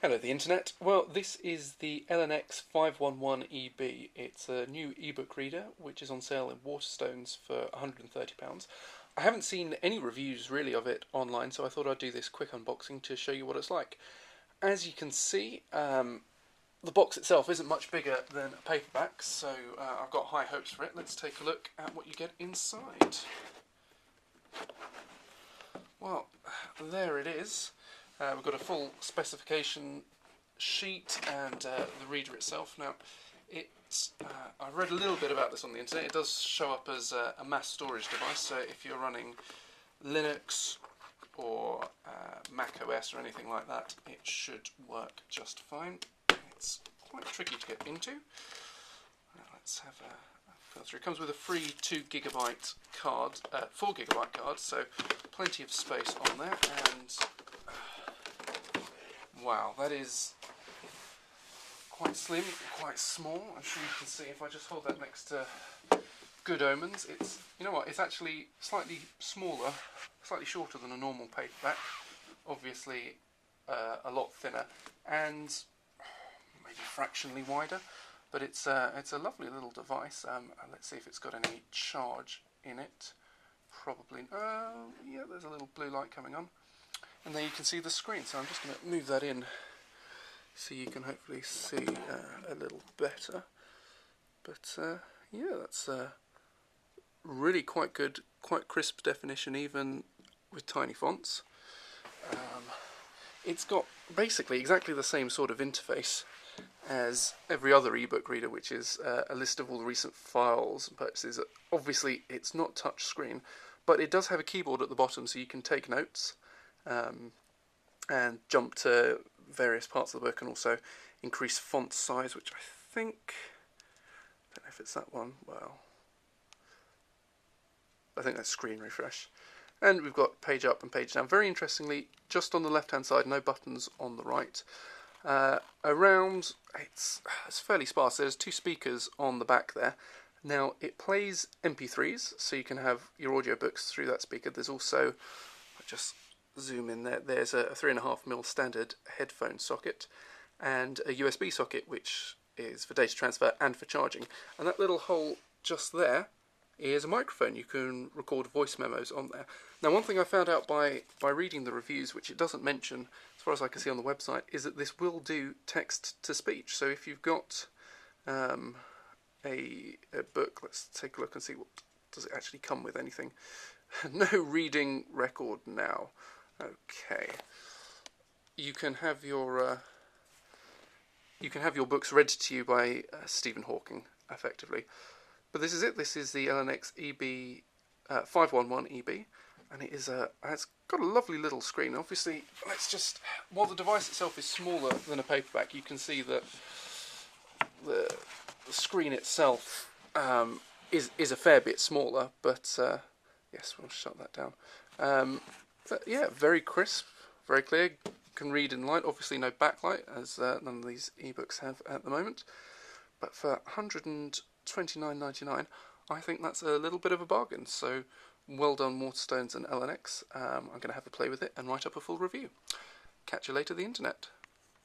Hello the internet. Well, this is the Elonex 511EB. It's a new ebook reader which is on sale in Waterstones for £130. I haven't seen any reviews really of it online, so I thought I'd do this quick unboxing to show you what it's like. As you can see, the box itself isn't much bigger than a paperback, so I've got high hopes for it. Let's take a look at what you get inside. Well, there it is. We've got a full specification sheet and the reader itself. Now, I read a little bit about this on the internet. It does show up as a mass storage device, so if you're running Linux or Mac OS or anything like that, it should work just fine. It's quite tricky to get into. Let's have a filter. It comes with a free 2GB card, 4GB card, so plenty of space on there. And wow, that is quite slim, quite small. I'm sure you can see if I just hold that next to Good Omens. It's, you know what, it's actually slightly smaller, slightly shorter than a normal paperback. Obviously a lot thinner and maybe fractionally wider. But it's a lovely little device. Let's see if it's got any charge in it. Probably. Yeah, there's a little blue light coming on. And there you can see the screen, so I'm just going to move that in so you can hopefully see a little better. But yeah, that's really quite good, quite crisp definition even with tiny fonts. It's got basically exactly the same sort of interface as every other ebook reader, which is a list of all the recent files and purchases. Obviously it's not touch screen, but it does have a keyboard at the bottom so you can take notes and jump to various parts of the book, and also increase font size, which I think, I don't know if it's that one, well, I think that's screen refresh. And we've got page up and page down. Very interestingly, just on the left hand side, no buttons on the right. Around, it's fairly sparse. There's 2 speakers on the back there. Now it plays MP3s, so you can have your audiobooks through that speaker. There's also, I'll just zoom in there, there's a 3.5mm standard headphone socket and a USB socket, which is for data transfer and for charging. And that little hole just there is a microphone. You can record voice memos on there. Now, one thing I found out by reading the reviews, which it doesn't mention as far as I can see on the website, is that this will do text to speech. So if you've got a book, let's take a look and see what does it actually come with. Anything. No reading record now. Okay. You can have your books read to you by Stephen Hawking, effectively. But this is it. This is the Elonex 511EB, and it's got a lovely little screen. Obviously, while the device itself is smaller than a paperback, you can see that the screen itself is a fair bit smaller. But yes, we'll shut that down. But yeah, very crisp, very clear. Can read in light. Obviously, no backlight, as none of these ebooks have at the moment. But for £129.99, I think that's a little bit of a bargain. So, well done, Waterstones and Elonex. I'm going to have a play with it and write up a full review. Catch you later, the internet.